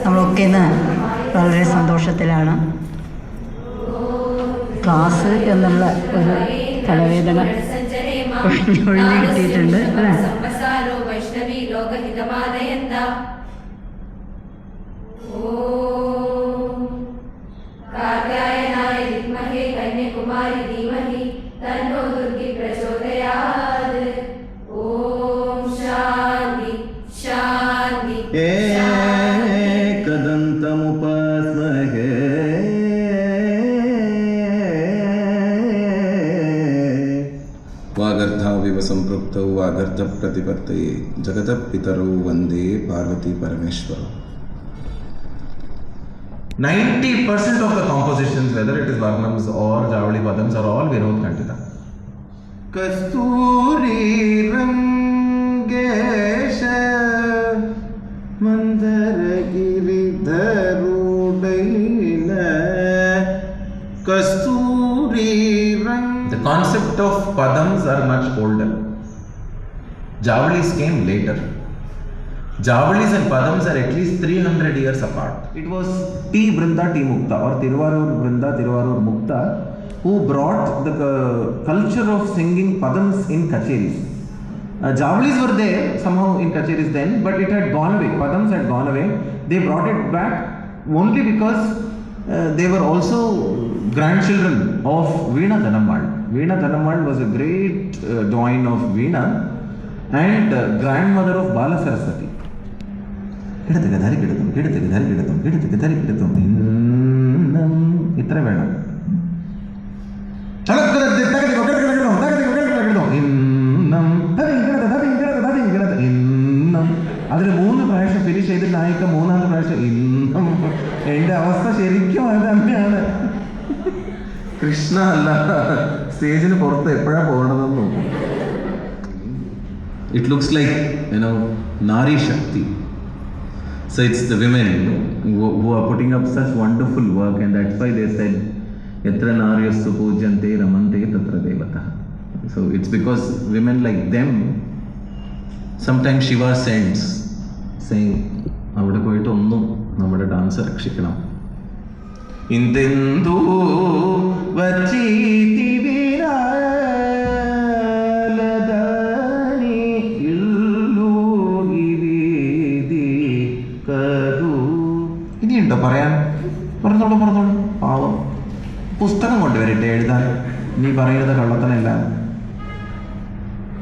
നമ്മളൊക്കെ ഇന്ന് വളരെ സന്തോഷത്തിലാണ്. ക്ലാസ് എന്നുള്ള ഒരു തലവേദന ഒഴിഞ്ഞു കിട്ടിയിട്ടുണ്ട് അല്ലേ? वागर्धाविव संपृक्तौ वागर्ध प्रतिपत्तये जगतः पितरौ वन्दे Parvati परमेश्वरौ. 90% of the compositions, whether it is Varnams or Javali Padams, are all Vinod Kandita. Kasturi Rangesha Mandaragiri Dharudaina Kasturi Rang. The concept of Padams are much older. Javalis came later. Javalis and Padams are at least 300 years apart. It was T. Brinda T. Mukta or Tiruvarur Brinda Tiruvarur Mukta who brought the culture of singing Padams in Kacheris. Javalis were there somehow in Kacheris then, but it had gone away. Padams had gone away. They brought it back only because they were also grandchildren of Veena Dhanammal. Veena Dhanammal was a great doyen of Veena and grandmother of Bala Saraswati. ഇത്ര വേണം. അതിൽ 3 പ്രാവശ്യം finish ചെയ്ത് നായിക 3ാമത്തെ പ്രാവശ്യം ഇന്നും. എൻ്റെ അവസ്ഥ ശരിക്കും അത് തന്നെയാണ്. കൃഷ്ണ അല്ല, സ്റ്റേജിന് പുറത്ത് എപ്പോഴാണ് പോകണതെന്ന് നോക്കും. It looks like, Nari Shakti. So it's the women who are putting up such wonderful work, and that's why they said Yatra Naryastu Pujante Ramante Tatra Devata. So it's because women like them, sometimes Shiva sends saying, അവിടെ പോയിട്ട് ഒന്നും നമ്മുടെ dance രക്ഷിക്കണം. ഇന്തെന്തു വച്ചീതി വിരാലദാനി ഇല്ലൂഗിരീതി കരു. ഇനിയുണ്ടോ പറയാൻ? പറഞ്ഞോളൂ പാവം. പുസ്തകം കൊണ്ടുവരട്ടെ എഴുതാൻ. നീ പറയുന്നത് കള്ളത്തനല്ല.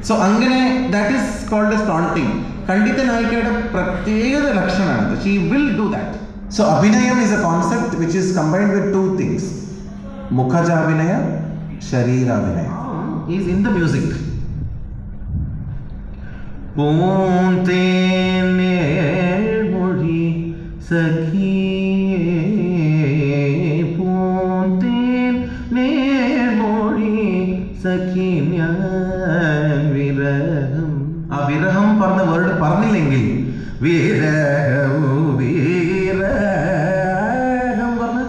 സോ അങ്ങനെ that is called as taunting. കണ്ഡിത നായികയുടെ പ്രത്യേക ലക്ഷണമാണത്. She will do that. So അഭിനയം is a concept which is combined with 2 things. മുഖജാഭിനയ, ശരീരാഭിനയ ഈസ് ഇൻ ദ മ്യൂസിക്. പൂന്തേൻമൊഴി സഖിയേ പൂന്തേൻമൊഴി സഖി ഞാൻ വിരഹം. ആ വിരഹം പറഞ്ഞ വേർഡ് പറഞ്ഞില്ലെങ്കിൽ വീരഹം പറഞ്ഞ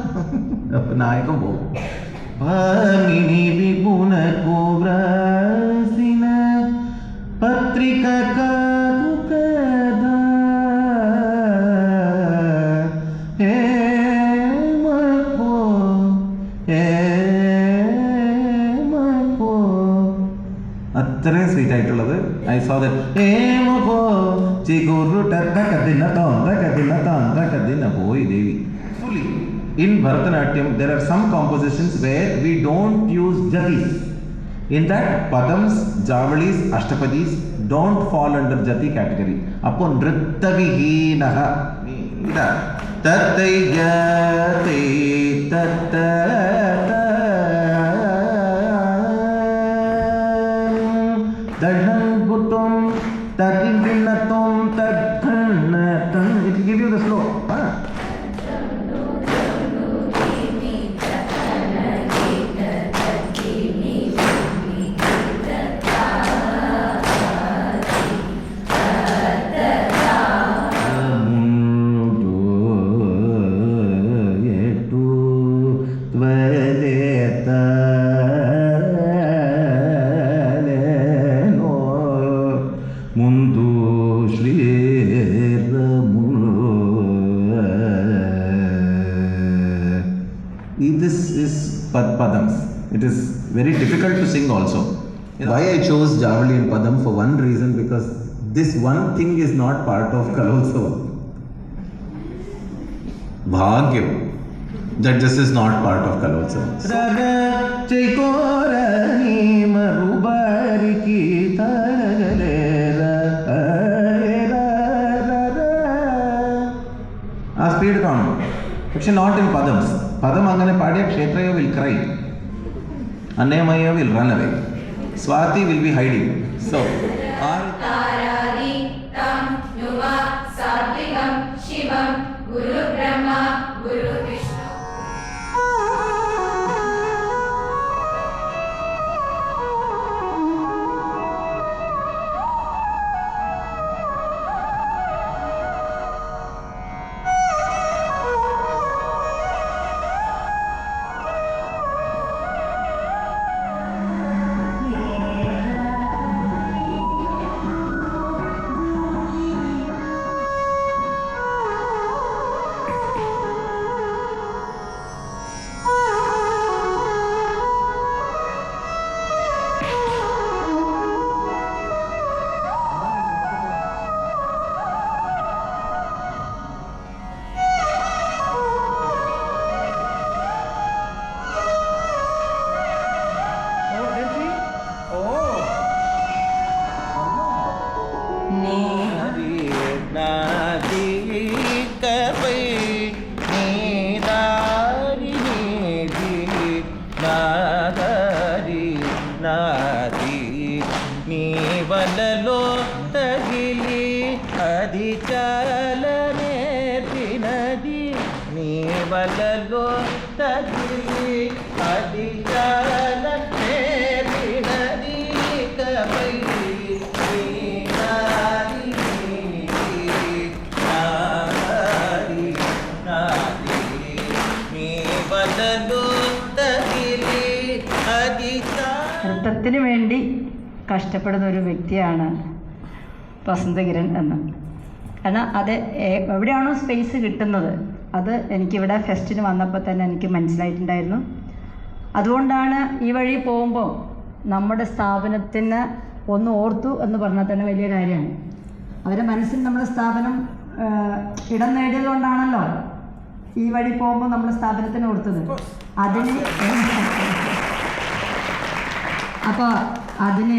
അപ്പൊ നായകം പോകും. പാങ്ങിനി വിപുന കോബ്രാസിന പത്രിക അത്രയും സ്വീറ്റ് ആയിട്ടുള്ളത്. ഐ സോ ദാറ്റ് പോയി ദേവി. Fully in Bharatanatyam there are some compositions where we don't use jatis. In that Padams, Javalis, Ashtapadis don't fall under jati category. Appo nrittavihinaha ida tattayate tatta Dadhangutum Tadindinatum Tadhannatum. It will give you the slow. Padams. It is very difficult to sing also. Why I chose Javali and Padam? For one reason, because this one thing is not part of Kalolsava. Bhagyam that this is not part of Kalolsava. ആ speed കാണും, പക്ഷെ not in പദംസ്. പദം അങ്ങനെ പാടിയ ക്ഷേത്രയോ will cry, അന്നയമയോ will run away, Swathi will be hiding. So వలలో తగిలి అది చాలనే తినది, నీ వలలో తగిలి అది చాలనే తినది, కపై നൃത്തത്തിന് വേണ്ടി കഷ്ടപ്പെടുന്ന ഒരു വ്യക്തിയാണ് വസന്തകിരൺ എന്ന്. കാരണം അത് എവിടെയാണോ സ്പേസ് കിട്ടുന്നത് അത് എനിക്കിവിടെ ഫെസ്റ്റിന് വന്നപ്പോൾ തന്നെ എനിക്ക് മനസ്സിലായിട്ടുണ്ടായിരുന്നു. അതുകൊണ്ടാണ് ഈ വഴി പോകുമ്പോൾ നമ്മുടെ സ്ഥാപനത്തിന് ഒന്ന് ഓർത്തു എന്ന് പറഞ്ഞാൽ തന്നെ വലിയ കാര്യമാണ്. അവരുടെ മനസ്സിൽ നമ്മുടെ സ്ഥാപനം ഇടം നേടിയത് കൊണ്ടാണല്ലോ ഈ വഴി പോകുമ്പോൾ നമ്മുടെ സ്ഥാപനത്തിന് ഓർത്തത്. അതിന് അപ്പോൾ അതിന്